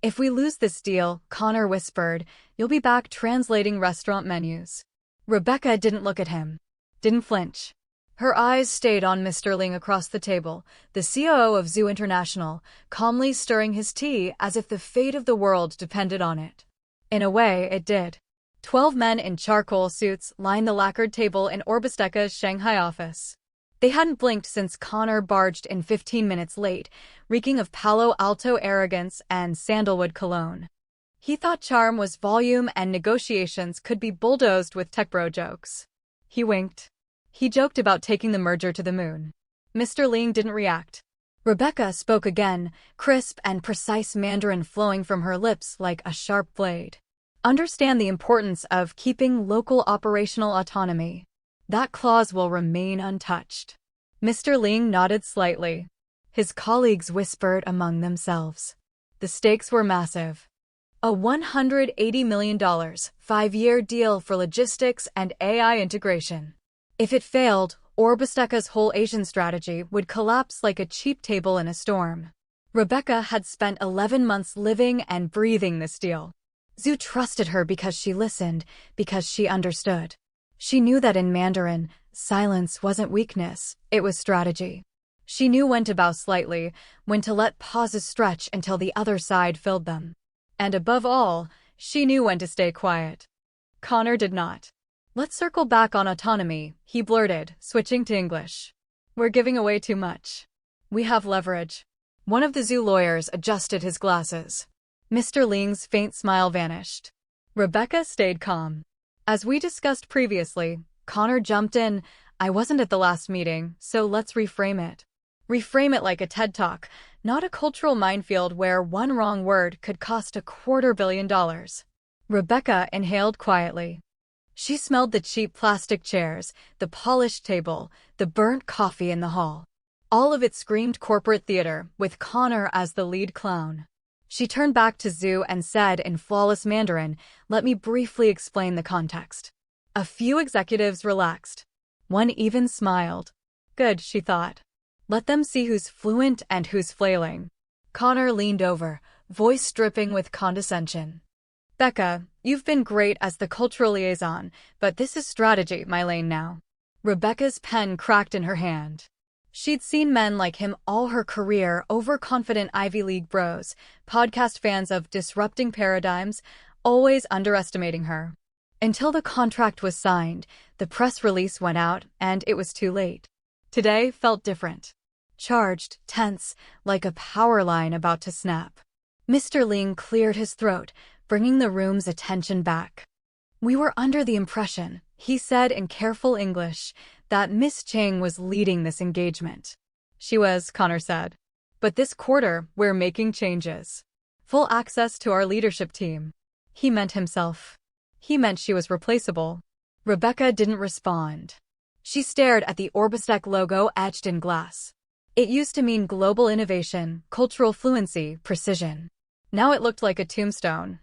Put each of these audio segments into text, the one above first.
If we lose this deal, Connor whispered, you'll be back translating restaurant menus. Rebecca didn't look at him. Didn't flinch. Her eyes stayed on Mr. Ling across the table, the COO of Zoo International, calmly stirring his tea as if the fate of the world depended on it. In a way, it did. 12 men in charcoal suits lined the lacquered table in OrbisTech's Shanghai office. They hadn't blinked since Connor barged in 15 minutes late, reeking of Palo Alto arrogance and sandalwood cologne. He thought charm was volume and negotiations could be bulldozed with tech bro jokes. He winked. He joked about taking the merger to the moon. Mr. Ling didn't react. Rebecca spoke again, crisp and precise Mandarin flowing from her lips like a sharp blade. Understand the importance of keeping local operational autonomy. That clause will remain untouched. Mr. Ling nodded slightly. His colleagues whispered among themselves. The stakes were massive. A $180 million, 5-year deal for logistics and AI integration. If it failed, OrbisTech's whole Asian strategy would collapse like a cheap table in a storm. Rebecca had spent 11 months living and breathing this deal. Zhu trusted her because she listened, because she understood. She knew that in Mandarin, silence wasn't weakness, it was strategy. She knew when to bow slightly, when to let pauses stretch until the other side filled them. And above all, she knew when to stay quiet. Connor did not. Let's circle back on autonomy, he blurted, switching to English. We're giving away too much. We have leverage. One of the Zoo lawyers adjusted his glasses. Mr. Ling's faint smile vanished. Rebecca stayed calm. As we discussed previously, Connor jumped in. I wasn't at the last meeting, so let's reframe it. Reframe it like a TED Talk, not a cultural minefield where one wrong word could cost $250 million. Rebecca inhaled quietly. She smelled the cheap plastic chairs, the polished table, the burnt coffee in the hall. All of it screamed corporate theater, with Connor as the lead clown. She turned back to Zhu and said in flawless Mandarin, let me briefly explain the context. A few executives relaxed. One even smiled. Good, she thought. Let them see who's fluent and who's flailing. Connor leaned over, voice dripping with condescension. Becca, you've been great as the cultural liaison, but this is strategy, my lane now. Rebecca's pen cracked in her hand. She'd seen men like him all her career, overconfident Ivy League bros, podcast fans of disrupting paradigms, always underestimating her. Until the contract was signed, the press release went out, and it was too late. Today felt different. Charged, tense, like a power line about to snap. Mr. Ling cleared his throat, bringing the room's attention back. We were under the impression, he said in careful English, that Miss Chang was leading this engagement. She was, Connor said. But this quarter, we're making changes. Full access to our leadership team. He meant himself. He meant she was replaceable. Rebecca didn't respond. She stared at the OrbisTech logo etched in glass. It used to mean global innovation, cultural fluency, precision. Now it looked like a tombstone.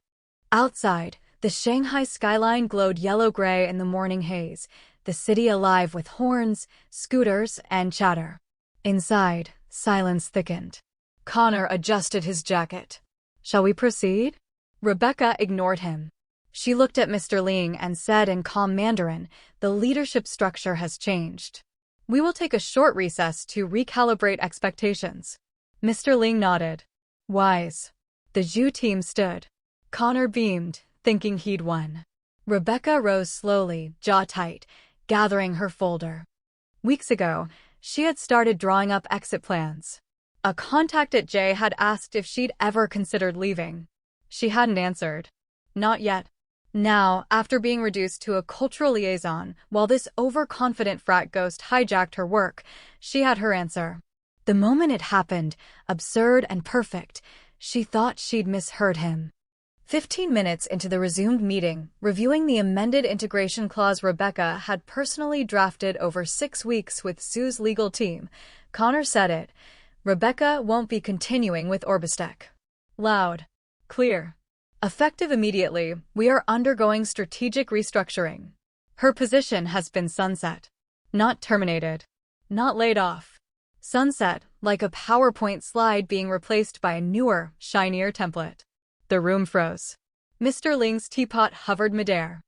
Outside, the Shanghai skyline glowed yellow-gray in the morning haze, the city alive with horns, scooters, and chatter. Inside, silence thickened. Connor adjusted his jacket. Shall we proceed? Rebecca ignored him. She looked at Mr. Ling and said in calm Mandarin, the leadership structure has changed. We will take a short recess to recalibrate expectations. Mr. Ling nodded. Wise. The Zhu team stood. Connor beamed, thinking he'd won. Rebecca rose slowly, jaw tight, gathering her folder. Weeks ago, she had started drawing up exit plans. A contact at J had asked if she'd ever considered leaving. She hadn't answered. Not yet. Now, after being reduced to a cultural liaison, while this overconfident frat ghost hijacked her work, she had her answer. The moment it happened, absurd and perfect, she thought she'd misheard him. 15 minutes into the resumed meeting, reviewing the amended integration clause Rebecca had personally drafted over 6 weeks with Sue's legal team, Connor said it. Rebecca won't be continuing with OrbisTech. Loud. Clear. Effective immediately, we are undergoing strategic restructuring. Her position has been sunset. Not terminated. Not laid off. Sunset, like a PowerPoint slide being replaced by a newer, shinier template. The room froze. Mr. Ling's teapot hovered midair.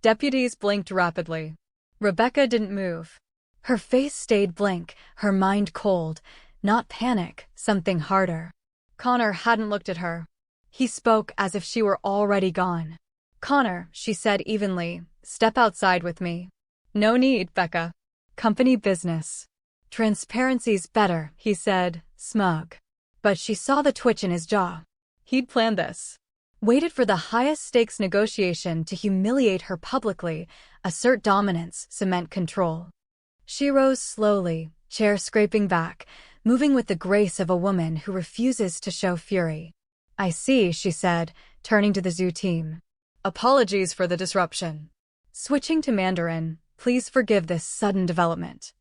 Deputies blinked rapidly. Rebecca didn't move. Her face stayed blank, her mind cold. Not panic, something harder. Connor hadn't looked at her. He spoke as if she were already gone. "Connor," she said evenly, "step outside with me." "No need, Becca. Company business." "Transparency's better," he said, smug. But she saw the twitch in his jaw. He'd planned this. Waited for the highest-stakes negotiation to humiliate her publicly, assert dominance, cement control. She rose slowly, chair scraping back, moving with the grace of a woman who refuses to show fury. "I see," she said, turning to the zoo team. "Apologies for the disruption." Switching to Mandarin, "Please forgive this sudden development.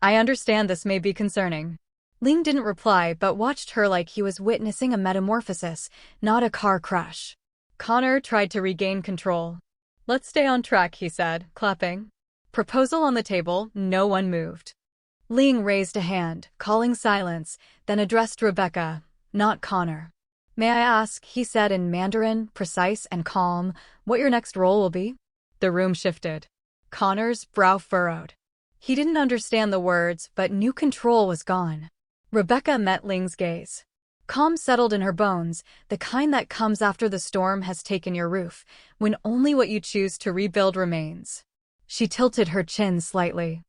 I understand this may be concerning." Ling didn't reply but watched her like he was witnessing a metamorphosis, not a car crash. Connor tried to regain control. "Let's stay on track," he said, clapping. Proposal on the table, no one moved. Ling raised a hand, calling silence, then addressed Rebecca, not Connor. "May I ask," he said in Mandarin, precise and calm, "what your next role will be?" The room shifted. Connor's brow furrowed. He didn't understand the words, but knew control was gone. Rebecca met Ling's gaze. Calm settled in her bones, the kind that comes after the storm has taken your roof, when only what you choose to rebuild remains. She tilted her chin slightly.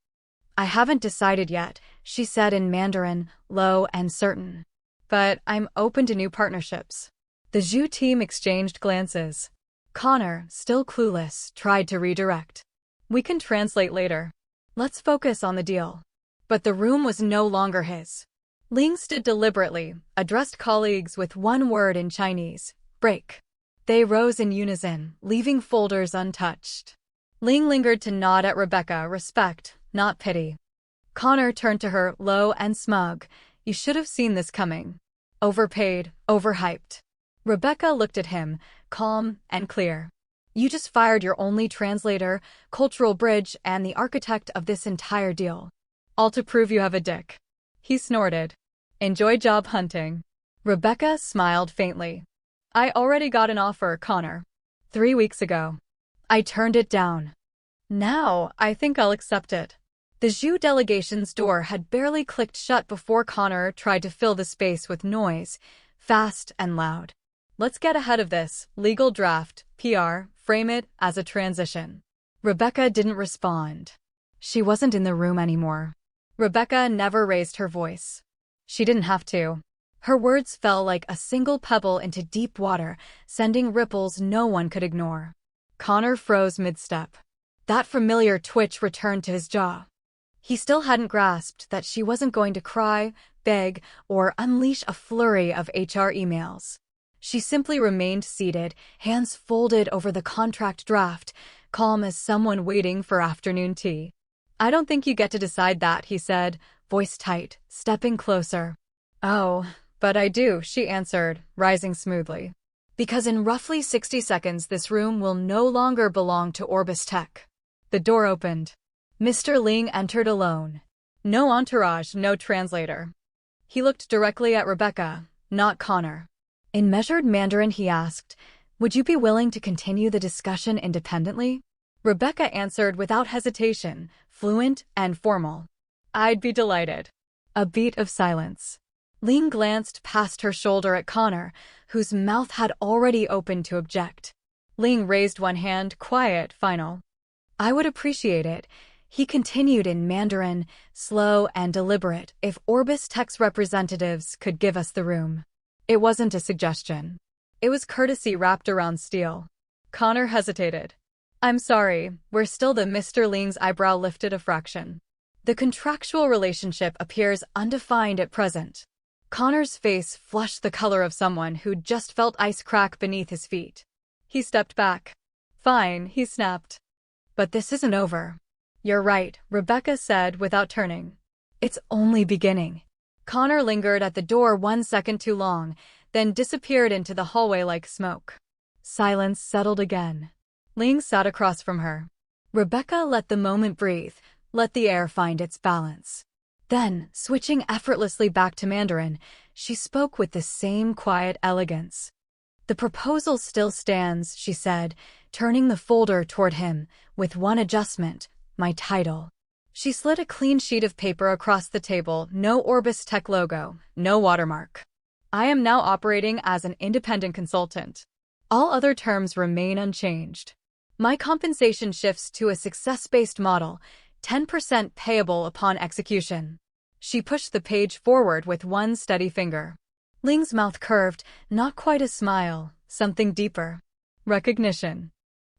"I haven't decided yet," she said in Mandarin, low and certain. "But I'm open to new partnerships." The Zhu team exchanged glances. Connor, still clueless, tried to redirect. "We can translate later. Let's focus on the deal." But the room was no longer his. Ling stood deliberately, addressed colleagues with one word in Chinese, "Break." They rose in unison, leaving folders untouched. Ling lingered to nod at Rebecca, respect, not pity. Connor turned to her, low and smug. "You should have seen this coming. Overpaid, overhyped." Rebecca looked at him, calm and clear. "You just fired your only translator, cultural bridge, and the architect of this entire deal. All to prove you have a dick." He snorted. "Enjoy job hunting." Rebecca smiled faintly. "I already got an offer, Connor. 3 weeks ago. I turned it down. Now, I think I'll accept it." The Zhu delegation's door had barely clicked shut before Connor tried to fill the space with noise, fast and loud. "Let's get ahead of this. Legal draft, PR, frame it as a transition." Rebecca didn't respond. She wasn't in the room anymore. Rebecca never raised her voice. She didn't have to. Her words fell like a single pebble into deep water, sending ripples no one could ignore. Connor froze mid-step. That familiar twitch returned to his jaw. He still hadn't grasped that she wasn't going to cry, beg, or unleash a flurry of HR emails. She simply remained seated, hands folded over the contract draft, calm as someone waiting for afternoon tea. "I don't think you get to decide that," he said, voice tight, stepping closer. "Oh, but I do," she answered, rising smoothly. "Because in roughly 60 seconds this room will no longer belong to OrbisTech." The door opened. Mr. Ling entered alone. No entourage, no translator. He looked directly at Rebecca, not Connor. In measured Mandarin he asked, "Would you be willing to continue the discussion independently?" Rebecca answered without hesitation, fluent and formal. "I'd be delighted." A beat of silence. Ling glanced past her shoulder at Connor, whose mouth had already opened to object. Ling raised one hand, quiet, final. "I would appreciate it," he continued in Mandarin, slow and deliberate, "if OrbisTech's representatives could give us the room." It wasn't a suggestion. It was courtesy wrapped around steel. Connor hesitated. "I'm sorry, we're still the..." Mr. Ling's eyebrow lifted a fraction. "The contractual relationship appears undefined at present." Connor's face flushed the color of someone who'd just felt ice crack beneath his feet. He stepped back. "Fine," he snapped. "But this isn't over." "You're right," Rebecca said without turning. "It's only beginning." Connor lingered at the door 1 second too long, then disappeared into the hallway like smoke. Silence settled again. Ling sat across from her. Rebecca let the moment breathe, let the air find its balance. Then, switching effortlessly back to Mandarin, she spoke with the same quiet elegance. The proposal still stands, she said, turning the folder toward him, with one adjustment, my title. She slid a clean sheet of paper across the table, no OrbisTech logo, no watermark. I am now operating as an independent consultant. All other terms remain unchanged. My compensation shifts to a success-based model, 10% payable upon execution. She pushed the page forward with one steady finger. Ling's mouth curved, not quite a smile, something deeper. Recognition.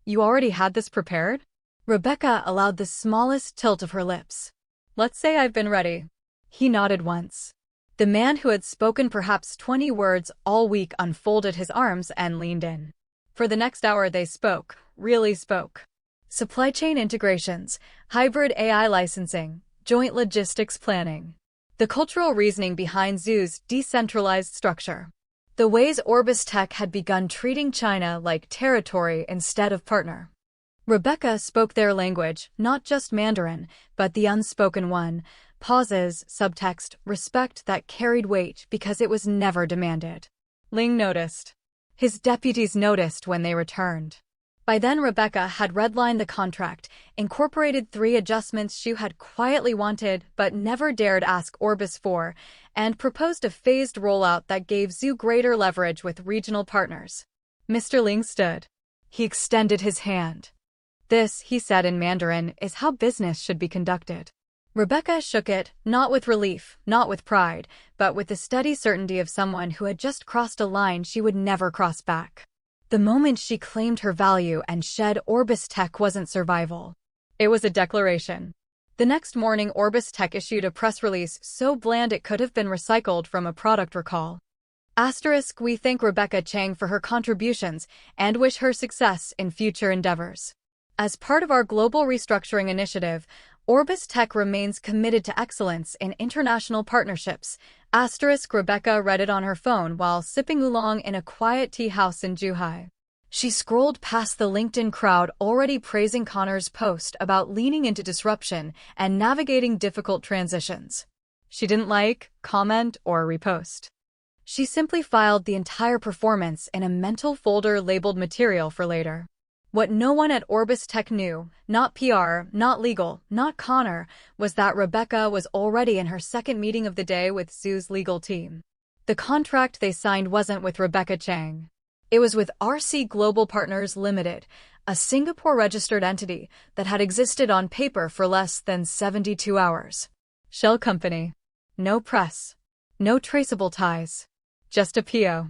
You already had this prepared? Rebecca allowed the smallest tilt of her lips. Let's say I've been ready. He nodded once. The man who had spoken perhaps 20 words all week unfolded his arms and leaned in. For the next hour they spoke, really spoke. Supply chain integrations, hybrid AI licensing, joint logistics planning. The cultural reasoning behind Zhu's decentralized structure. The ways OrbisTech had begun treating China like territory instead of partner. Rebecca spoke their language, not just Mandarin, but the unspoken one, pauses, subtext, respect that carried weight because it was never demanded. Ling noticed. His deputies noticed when they returned. By then Rebecca had redlined the contract, incorporated 3 adjustments she had quietly wanted but never dared ask Orbis for, and proposed a phased rollout that gave Zhu greater leverage with regional partners. Mr. Ling stood. He extended his hand. This, he said in Mandarin, is how business should be conducted. Rebecca shook it, not with relief, not with pride, but with the steady certainty of someone who had just crossed a line she would never cross back. The moment she claimed her value and shed OrbisTech wasn't survival. It was a declaration. The next morning OrbisTech issued a press release so bland it could have been recycled from a product recall. *, we thank Rebecca Chang for her contributions and wish her success in future endeavors. As part of our global restructuring initiative, OrbisTech remains committed to excellence in international partnerships. * Rebecca read it on her phone while sipping oolong in a quiet tea house in Zhuhai. She scrolled past the LinkedIn crowd already praising Connor's post about leaning into disruption and navigating difficult transitions. She didn't like, comment, or repost. She simply filed the entire performance in a mental folder labeled material for later. What no one at OrbisTech knew, not PR, not legal, not Connor, was that Rebecca was already in her second meeting of the day with Zhu's legal team. The contract they signed wasn't with Rebecca Chang. It was with RC Global Partners Limited, a Singapore-registered entity that had existed on paper for less than 72 hours. Shell company. No press. No traceable ties. Just a PO.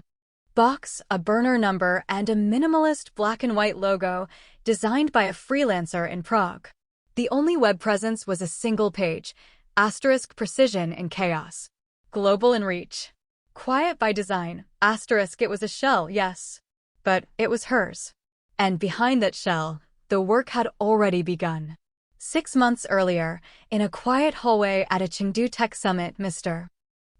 Box, a burner number, and a minimalist black and white logo designed by a freelancer in Prague. The only web presence was a single page, * precision in chaos. Global in reach. Quiet by design, * it was a shell, yes. But it was hers. And behind that shell, the work had already begun. 6 months earlier, in a quiet hallway at a Chengdu Tech Summit, Mr.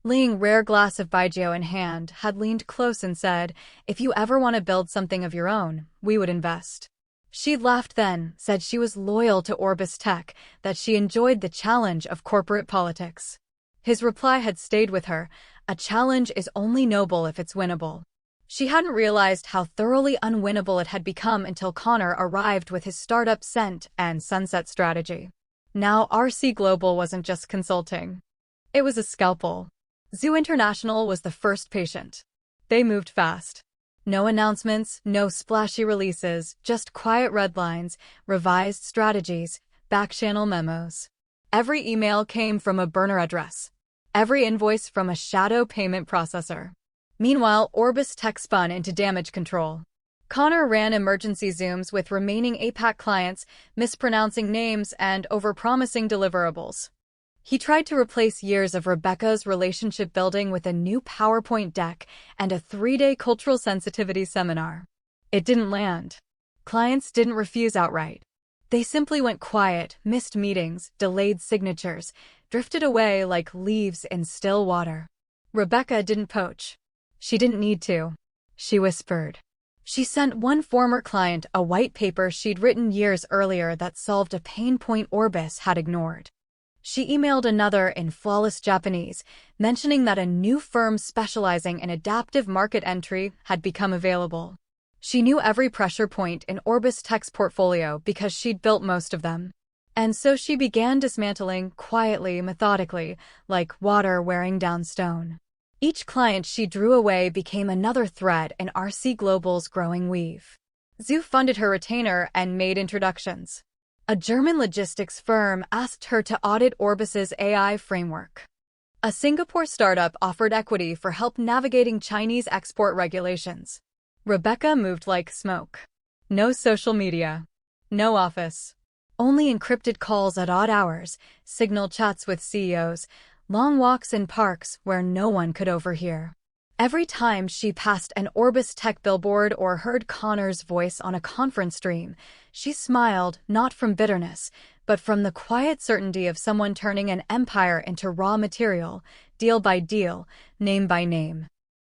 Ling, rare glass of baijiu in hand, had leaned close and said, if you ever want to build something of your own, we would invest. She'd laughed then, said she was loyal to OrbisTech, that she enjoyed the challenge of corporate politics. His reply had stayed with her, a challenge is only noble if it's winnable. She hadn't realized how thoroughly unwinnable it had become until Connor arrived with his startup Scent and Sunset strategy. Now RC Global wasn't just consulting. It was a scalpel. Zhu International was the first patient. They moved fast. No announcements, no splashy releases, just quiet red lines, revised strategies, back-channel memos. Every email came from a burner address. Every invoice from a shadow payment processor. Meanwhile, OrbisTech spun into damage control. Connor ran emergency Zooms with remaining APAC clients, mispronouncing names and overpromising deliverables. He tried to replace years of Rebecca's relationship building with a new PowerPoint deck and a 3-day cultural sensitivity seminar. It didn't land. Clients didn't refuse outright. They simply went quiet, missed meetings, delayed signatures, drifted away like leaves in still water. Rebecca didn't poach. She didn't need to. She whispered. She sent one former client a white paper she'd written years earlier that solved a pain point Orbis had ignored. She emailed another in flawless Japanese, mentioning that a new firm specializing in adaptive market entry had become available. She knew every pressure point in OrbisTech's portfolio because she'd built most of them. And so she began dismantling quietly, methodically, like water wearing down stone. Each client she drew away became another thread in RC Global's growing weave. Zhu funded her retainer and made introductions. A German logistics firm asked her to audit Orbis's AI framework. A Singapore startup offered equity for help navigating Chinese export regulations. Rebecca moved like smoke. No social media. No office. Only encrypted calls at odd hours, signal chats with CEOs, long walks in parks where no one could overhear. Every time she passed an OrbisTech billboard or heard Connor's voice on a conference stream, she smiled not from bitterness, but from the quiet certainty of someone turning an empire into raw material, deal by deal, name by name.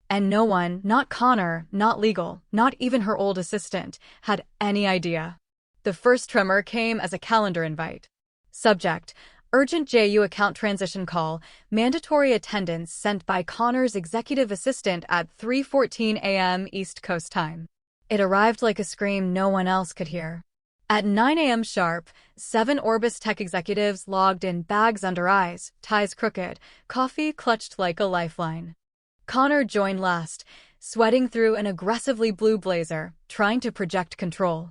And no one, not Connor, not legal, not even her old assistant, had any idea. The first tremor came as a calendar invite. Subject: Urgent JU account transition call, mandatory attendance sent by Connor's executive assistant at 3:14 a.m. East Coast time. It arrived like a scream no one else could hear. At 9 a.m. sharp, 7 OrbisTech executives logged in, bags under eyes, ties crooked, coffee clutched like a lifeline. Connor joined last, sweating through an aggressively blue blazer, trying to project control.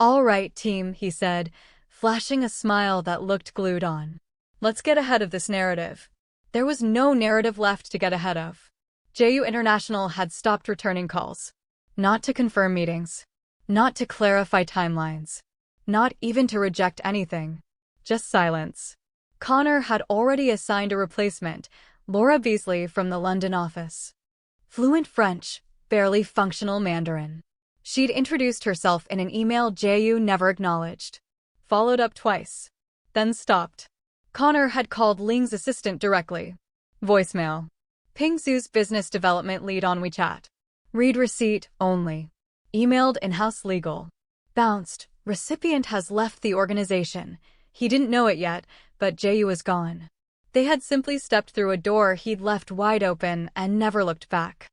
"All right, team," he said, flashing a smile that looked glued on. "Let's get ahead of this narrative." There was no narrative left to get ahead of. JU International had stopped returning calls. Not to confirm meetings. Not to clarify timelines. Not even to reject anything. Just silence. Connor had already assigned a replacement, Laura Beasley from the London office. Fluent French, barely functional Mandarin. She'd introduced herself in an email JU never acknowledged. Followed up twice. Then stopped. Connor had called Ling's assistant directly. Voicemail. Ping Zhu's business development lead on WeChat. Read receipt only. Emailed in-house legal. Bounced. Recipient has left the organization. He didn't know it yet, but JU was gone. They had simply stepped through a door he'd left wide open and never looked back.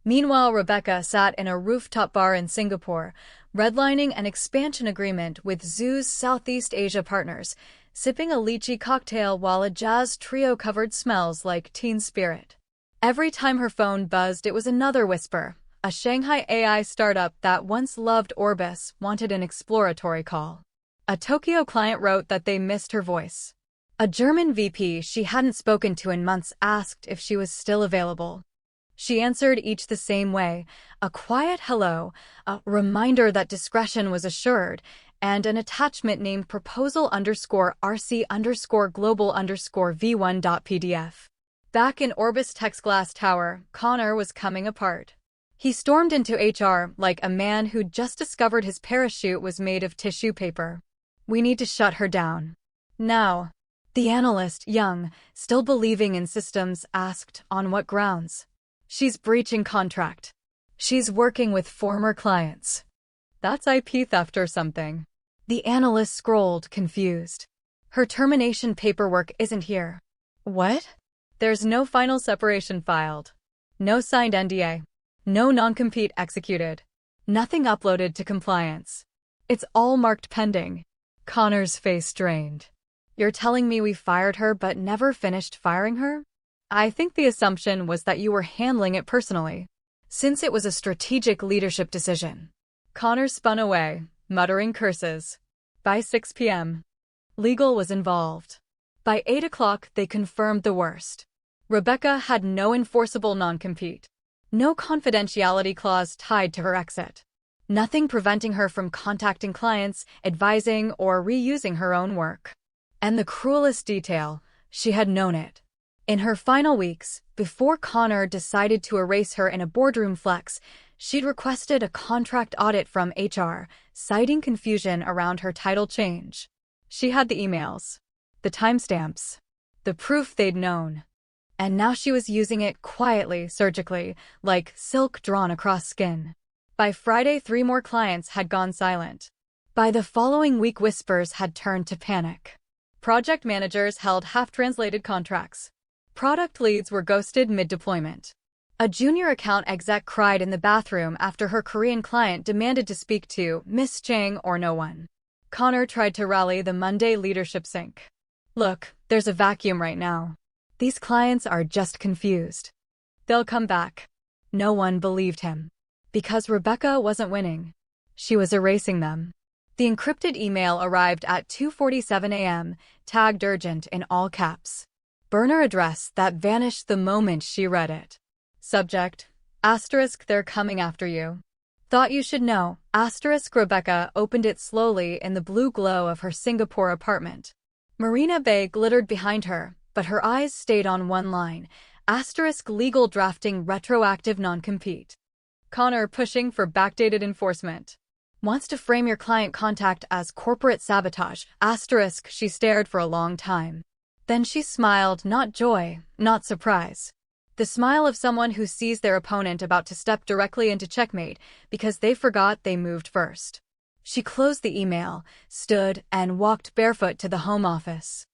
Meanwhile, Rebecca sat in a rooftop bar in Singapore, redlining an expansion agreement with Zhu's Southeast Asia partners, sipping a lychee cocktail while a jazz trio covered smells like teen spirit. Every time her phone buzzed, it was another whisper. A Shanghai AI startup that once loved Orbis wanted an exploratory call. A Tokyo client wrote that they missed her voice. A German VP she hadn't spoken to in months asked if she was still available. She answered each the same way, a quiet hello, a reminder that discretion was assured, and an attachment named proposal_RC_global_V1.pdf. Back in OrbisTech's glass tower, Connor was coming apart. He stormed into HR like a man who'd just discovered his parachute was made of tissue paper. "We need to shut her down. Now." The analyst, young, still believing in systems, asked, "On what grounds?" "She's breaching contract. She's working with former clients." "That's IP theft or something." The analyst scrolled, confused. "Her termination paperwork isn't here." "What?" "There's no final separation filed. No signed NDA. No non-compete executed. Nothing uploaded to compliance. It's all marked pending." Connor's face strained. "You're telling me we fired her but never finished firing her?" "I think the assumption was that you were handling it personally, since it was a strategic leadership decision." Connor spun away, muttering curses. By 6 p.m., legal was involved. By 8 o'clock, they confirmed the worst. Rebecca had no enforceable non-compete. No confidentiality clause tied to her exit. Nothing preventing her from contacting clients, advising, or reusing her own work. And the cruelest detail, she had known it. In her final weeks, before Connor decided to erase her in a boardroom flex, she'd requested a contract audit from HR, citing confusion around her title change. She had the emails, the timestamps, the proof they'd known. And now she was using it quietly, surgically, like silk drawn across skin. By Friday, 3 more clients had gone silent. By the following week, whispers had turned to panic. Project managers held half-translated contracts. Product leads were ghosted mid-deployment. A junior account exec cried in the bathroom after her Korean client demanded to speak to Miss Chang or no one. Connor tried to rally the Monday leadership sync. Look, there's a vacuum right now. These clients are just confused. They'll come back. No one believed him. Because Rebecca wasn't winning. She was erasing them. The encrypted email arrived at 2:47 a.m., tagged urgent in all caps. Burner address that vanished the moment she read it. Subject: asterisk they're coming after you. Thought you should know, asterisk Rebecca opened it slowly in the blue glow of her Singapore apartment. Marina Bay glittered behind her, but her eyes stayed on one line, asterisk legal drafting retroactive non-compete. Connor pushing for backdated enforcement. Wants to frame your client contact as corporate sabotage, asterisk she stared for a long time. Then she smiled, not joy, not surprise. The smile of someone who sees their opponent about to step directly into checkmate because they forgot they moved first. She closed the email, stood, and walked barefoot to the home office.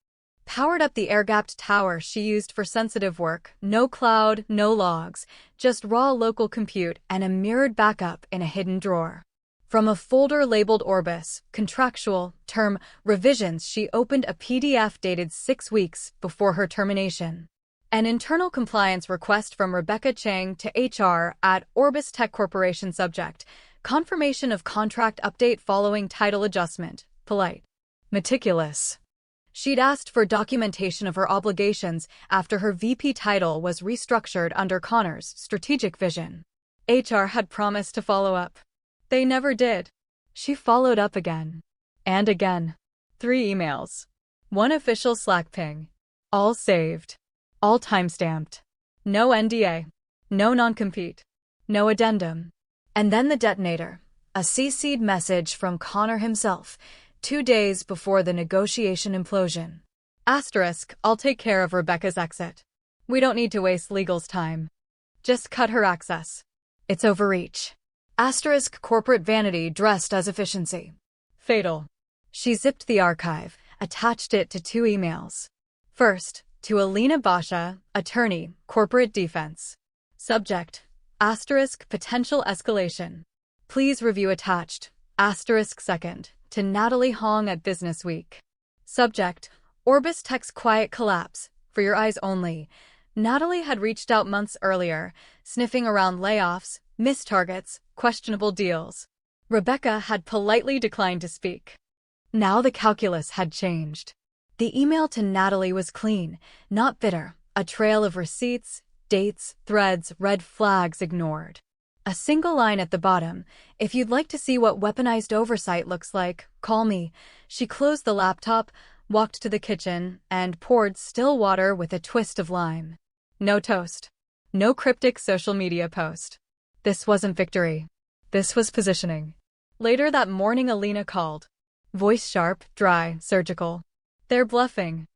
Powered up the air-gapped tower she used for sensitive work, no cloud, no logs, just raw local compute and a mirrored backup in a hidden drawer. From a folder labeled Orbis, contractual, term, revisions, she opened a PDF dated 6 weeks before her termination. An internal compliance request from Rebecca Chang to HR at OrbisTech Corporation. Subject: confirmation of contract update following title adjustment. Polite. Meticulous. She'd asked for documentation of her obligations after her VP title was restructured under Connor's strategic vision. HR had promised to follow up. They never did. She followed up again. And again. 3 emails. 1 official Slack ping. All saved. All timestamped. No NDA. No non-compete. No addendum. And then the detonator. A CC'd message from Connor himself, 2 days before the negotiation implosion. Asterisk, I'll take care of Rebecca's exit. We don't need to waste legal's time. Just cut her access. It's overreach. Asterisk, corporate vanity dressed as efficiency. Fatal. She zipped the archive, attached it to 2 emails. First, to Alina Basha, attorney, corporate defense. Subject: asterisk, potential escalation. Please review attached. Asterisk second, to Natalie Hong at Business Week. Subject: OrbisTech's quiet collapse, for your eyes only. Natalie had reached out months earlier, sniffing around layoffs, missed targets, questionable deals. Rebecca had politely declined to speak. Now the calculus had changed. The email to Natalie was clean, not bitter, a trail of receipts, dates, threads, red flags ignored. A single line at the bottom: if you'd like to see what weaponized oversight looks like, call me. She closed the laptop, walked to the kitchen, and poured still water with a twist of lime. No toast. No cryptic social media post. This wasn't victory. This was positioning. Later that morning Alina called. Voice sharp, dry, surgical. They're bluffing.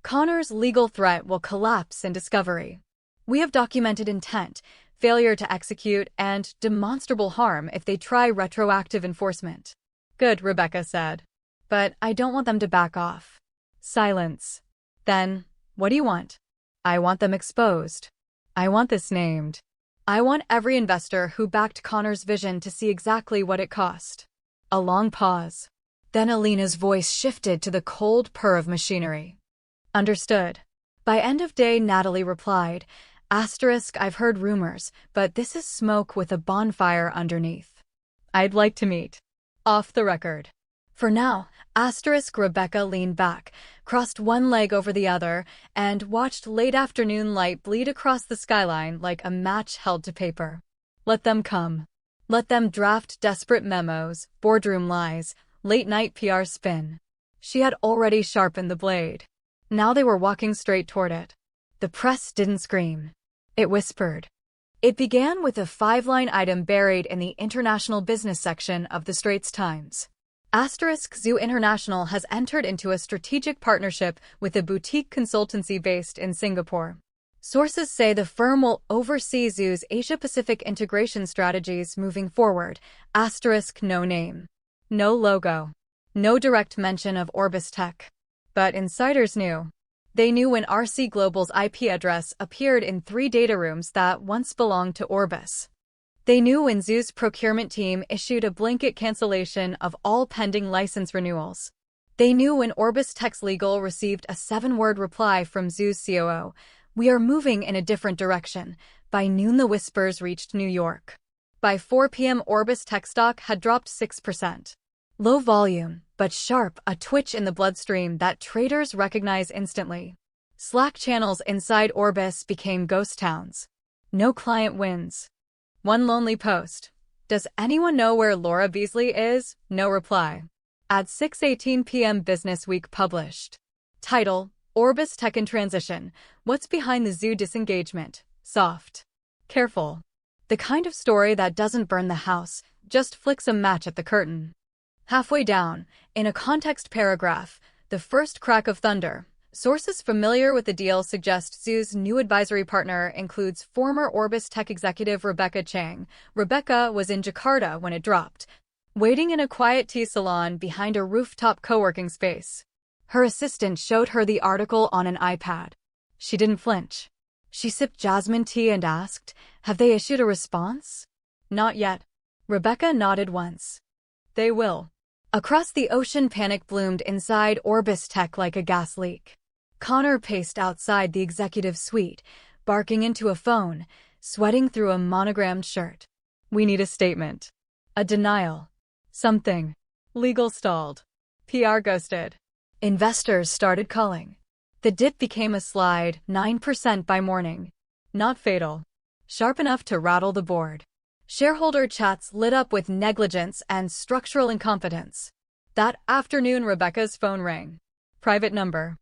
Connor's legal threat will collapse in discovery. We have documented intent, failure to execute, and demonstrable harm if they try retroactive enforcement. Good, Rebecca said. But I don't want them to back off. Silence. Then, what do you want? I want them exposed. I want this named. I want every investor who backed Connor's vision to see exactly what it cost. A long pause. Then Alina's voice shifted to the cold purr of machinery. Understood. By end of day, Natalie replied, asterisk, I've heard rumors, but this is smoke with a bonfire underneath. I'd like to meet. Off the record. For now, asterisk. Rebecca leaned back, crossed one leg over the other, and watched late afternoon light bleed across the skyline like a match held to paper. Let them come. Let them draft desperate memos, boardroom lies, late-night PR spin. She had already sharpened the blade. Now they were walking straight toward it. The press didn't scream. It whispered. It began with a 5-line item buried in the international business section of the Straits Times. Asterisk Zoo International has entered into a strategic partnership with a boutique consultancy based in Singapore. Sources say the firm will oversee Zoo's Asia-Pacific integration strategies moving forward. Asterisk no name. No logo. No direct mention of OrbisTech. But insiders knew. They knew when RC Global's IP address appeared in 3 data rooms that once belonged to Orbis. They knew when Zoo's procurement team issued a blanket cancellation of all pending license renewals. They knew when OrbisTech's legal received a 7-word reply from Zoo's COO, "We are moving in a different direction." By noon, the whispers reached New York. By 4 p.m., OrbisTech stock had dropped 6%. Low volume, but sharp, a twitch in the bloodstream that traders recognize instantly. Slack channels inside Orbis became ghost towns. No client wins. One lonely post. "Does anyone know where Laura Beasley is?" No reply. At 6:18 p.m. Business Week published. Title: OrbisTech in Transition. What's behind the Zoo disengagement? Soft. Careful. The kind of story that doesn't burn the house, just flicks a match at the curtain. Halfway down, in a context paragraph, the first crack of thunder. Sources familiar with the deal suggest Zoo's new advisory partner includes former OrbisTech executive Rebecca Chang. Rebecca was in Jakarta when it dropped, waiting in a quiet tea salon behind a rooftop co-working space. Her assistant showed her the article on an iPad. She didn't flinch. She sipped jasmine tea and asked, "Have they issued a response?" "Not yet." Rebecca nodded once. "They will." Across the ocean, panic bloomed inside OrbisTech like a gas leak. Connor paced outside the executive suite, barking into a phone, sweating through a monogrammed shirt. "We need a statement. A denial. Something." Legal stalled. PR ghosted. Investors started calling. The dip became a slide, 9% by morning. Not fatal. Sharp enough to rattle the board. Shareholder chats lit up with negligence and structural incompetence. That afternoon, Rebecca's phone rang. Private number.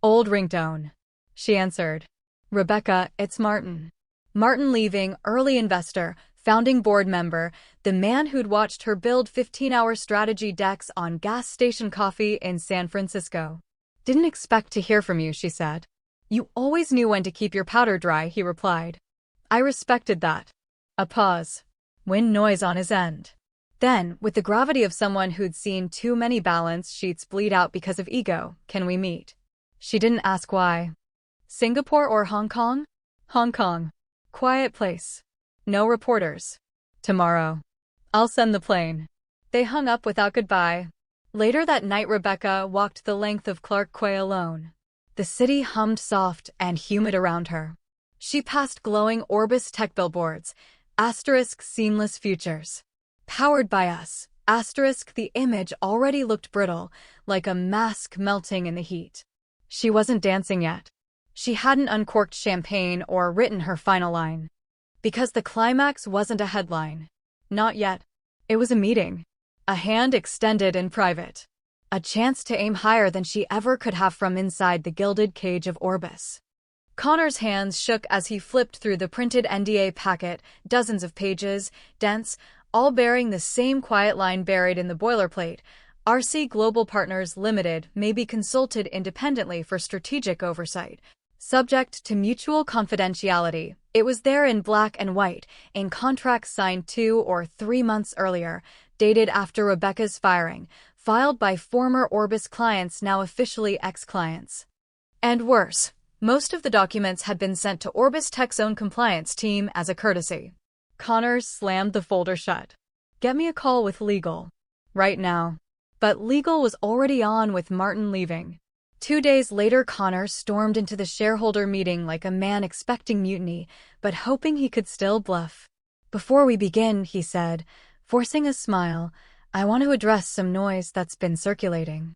Old ringtone. She answered. "Rebecca, it's Martin." Martin leaving, early investor, founding board member, the man who'd watched her build 15-hour strategy decks on gas station coffee in San Francisco. "Didn't expect to hear from you," she said. "You always knew when to keep your powder dry," he replied. "I respected that." A pause. Wind noise on his end. Then, with the gravity of someone who'd seen too many balance sheets bleed out because of ego, "Can we meet?" She didn't ask why. "Singapore or Hong Kong?" "Hong Kong. Quiet place. No reporters." "Tomorrow. I'll send the plane." They hung up without goodbye. Later that night, Rebecca walked the length of Clark Quay alone. The city hummed soft and humid around her. She passed glowing OrbisTech billboards, * seamless futures. Powered by us, * the image already looked brittle, like a mask melting in the heat. She wasn't dancing yet. She hadn't uncorked champagne or written her final line. Because the climax wasn't a headline. Not yet. It was a meeting. A hand extended in private. A chance to aim higher than she ever could have from inside the gilded cage of Orbis. Connor's hands shook as he flipped through the printed NDA packet, dozens of pages, dense, all bearing the same quiet line buried in the boilerplate. RC Global Partners Limited may be consulted independently for strategic oversight, subject to mutual confidentiality. It was there in black and white, in contracts signed 2 or 3 months earlier, dated after Rebecca's firing, filed by former Orbis clients, now officially ex-clients. And worse, most of the documents had been sent to OrbisTech's own compliance team as a courtesy. Connor slammed the folder shut. "Get me a call with legal. Right now." But legal was already on with Martin leaving. 2 days later, Connor stormed into the shareholder meeting like a man expecting mutiny, but hoping he could still bluff. "Before we begin," he said, forcing a smile, "I want to address some noise that's been circulating.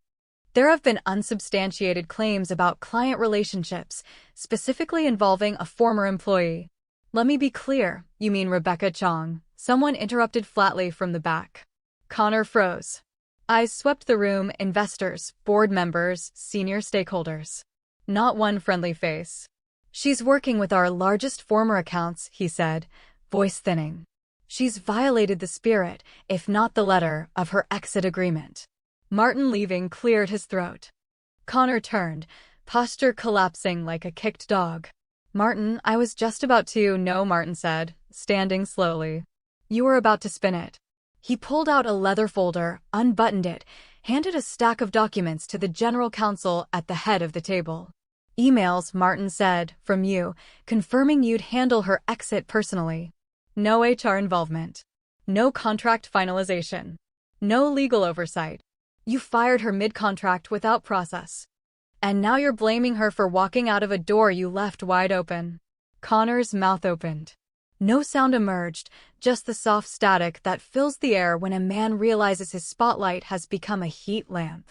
There have been unsubstantiated claims about client relationships, specifically involving a former employee." "Let me be clear, you mean Rebecca Chang?" someone interrupted flatly from the back. Connor froze. Eyes swept the room, investors, board members, senior stakeholders. Not one friendly face. "She's working with our largest former accounts," he said, voice thinning. "She's violated the spirit, if not the letter, of her exit agreement." Martin leaving cleared his throat. Connor turned, posture collapsing like a kicked dog. "Martin, I was just about to—" "No," Martin said, standing slowly. "You were about to spin it." He pulled out a leather folder, unbuttoned it, handed a stack of documents to the general counsel at the head of the table. "Emails," Martin said, "from you, confirming you'd handle her exit personally. No HR involvement. No contract finalization. No legal oversight. You fired her mid-contract without process. And now you're blaming her for walking out of a door you left wide open." Connor's mouth opened. No sound emerged, just the soft static that fills the air when a man realizes his spotlight has become a heat lamp.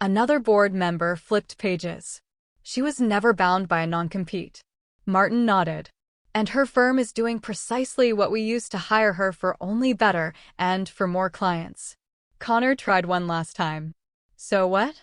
Another board member flipped pages. She was never bound by a non-compete. Martin nodded. "And her firm is doing precisely what we used to hire her for, only better and for more clients." Connor tried one last time. "So what?"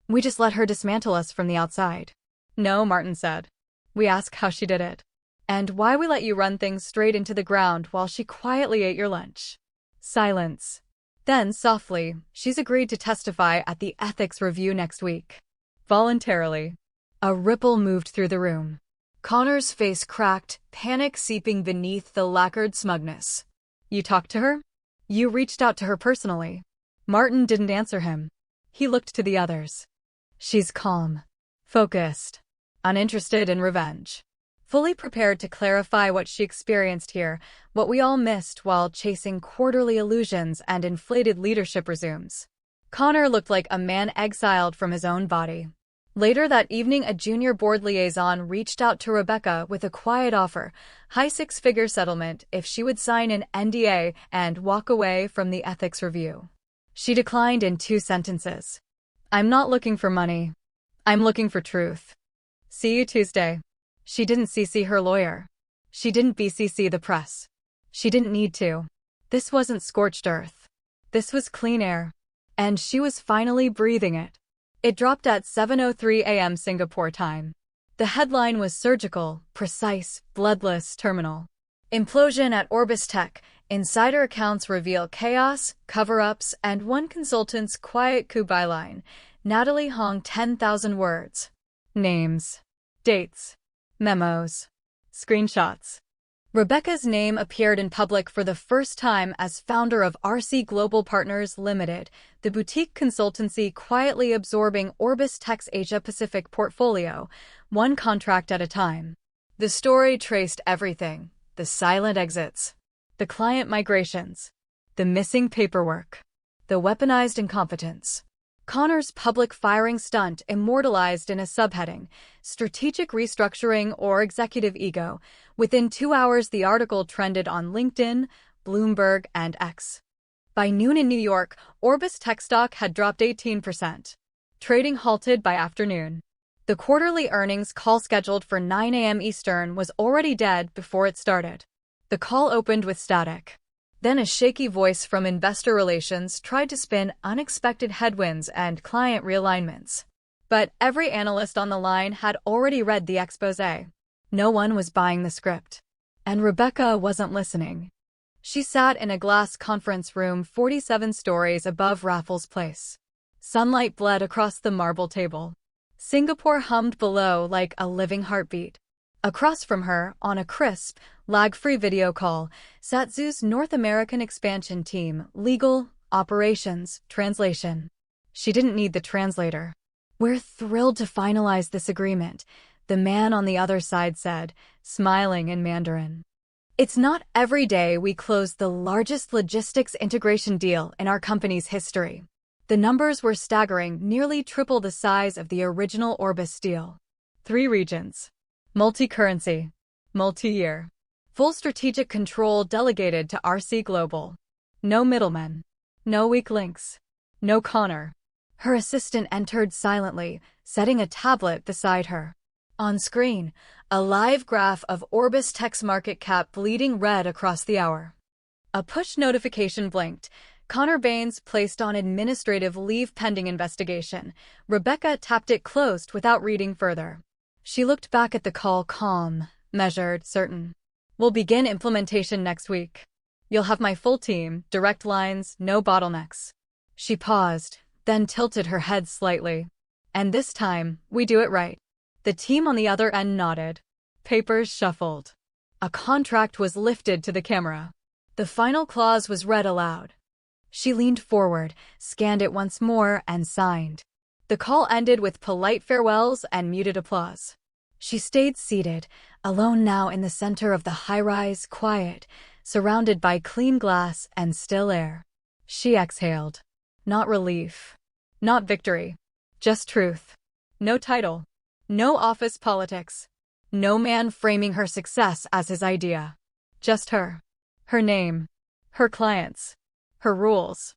"We just let her dismantle us from the outside." "No," Martin said. "We ask how she did it. And why we let you run things straight into the ground while she quietly ate your lunch." Silence. Then, softly, "She's agreed to testify at the ethics review next week. Voluntarily." A ripple moved through the room. Connor's face cracked, panic seeping beneath the lacquered smugness. "You talked to her? You reached out to her personally?" Martin didn't answer him. He looked to the others. "She's calm, focused, uninterested in revenge. Fully prepared to clarify what she experienced here, what we all missed while chasing quarterly illusions and inflated leadership resumes." Connor looked like a man exiled from his own body. Later that evening, a junior board liaison reached out to Rebecca with a quiet offer, high six-figure settlement if she would sign an NDA and walk away from the ethics review. She declined in 2 sentences. "I'm not looking for money. I'm looking for truth. See you Tuesday." She didn't CC her lawyer. She didn't BCC the press. She didn't need to. This wasn't scorched earth. This was clean air. And she was finally breathing it. It dropped at 7:03 a.m. Singapore time. The headline was surgical, precise, bloodless, terminal. "Implosion at OrbisTech. Insider accounts reveal chaos, cover-ups, and one consultant's quiet coup." Byline. Natalie Hong. 10,000 words. Names. Dates. Memos. Screenshots. Rebecca's name appeared in public for the first time as founder of RC Global Partners Limited, the boutique consultancy quietly absorbing OrbisTech's Asia-Pacific portfolio, one contract at a time. The story traced everything: the silent exits, the client migrations, the missing paperwork, the weaponized incompetence. Connor's public firing stunt immortalized in a subheading, "Strategic Restructuring or Executive Ego." Within 2 hours, the article trended on LinkedIn, Bloomberg, and X. By noon in New York, OrbisTech stock had dropped 18%. Trading halted by afternoon. The quarterly earnings call scheduled for 9 a.m. Eastern was already dead before it started. The call opened with static. Then a shaky voice from investor relations tried to spin unexpected headwinds and client realignments. But every analyst on the line had already read the exposé. No one was buying the script. And Rebecca wasn't listening. She sat in a glass conference room 47 stories above Raffles Place. Sunlight bled across the marble table. Singapore hummed below like a living heartbeat. Across from her, on a crisp, lag-free video call, sat Zoo's North American expansion team, legal, operations, translation. She didn't need the translator. "We're thrilled to finalize this agreement," the man on the other side said, smiling in Mandarin. "It's not every day we close the largest logistics integration deal in our company's history." The numbers were staggering, nearly triple the size of the original Orbis deal. 3 regions. Multi-currency. Multi-year. Full strategic control delegated to RC Global. No middlemen. No weak links. No Connor. Her assistant entered silently, setting a tablet beside her. On screen, a live graph of OrbisTech's market cap bleeding red across the hour. A push notification blinked. Connor Baines placed on administrative leave pending investigation. Rebecca tapped it closed without reading further. She looked back at the call, calm, measured, certain. "We'll begin implementation next week. You'll have my full team, direct lines, no bottlenecks." She paused, then tilted her head slightly. "And this time, we do it right." The team on the other end nodded. Papers shuffled. A contract was lifted to the camera. The final clause was read aloud. She leaned forward, scanned it once more, and signed. The call ended with polite farewells and muted applause. She stayed seated, alone now in the center of the high-rise, quiet, surrounded by clean glass and still air. She exhaled. Not relief. Not victory. Just truth. No title. No office politics. No man framing her success as his idea. Just her. Her name. Her clients. Her rules.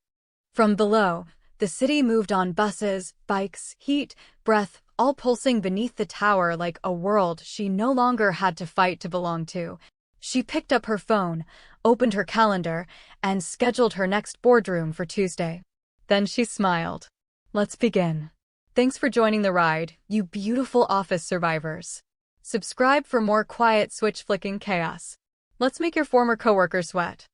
From below, the city moved on buses, bikes, heat, breath, all pulsing beneath the tower like a world she no longer had to fight to belong to. She picked up her phone, opened her calendar, and scheduled her next boardroom for Tuesday. Then she smiled. Let's begin. Thanks for joining the ride, you beautiful office survivors. Subscribe for more quiet switch-flicking chaos. Let's make your former coworker sweat.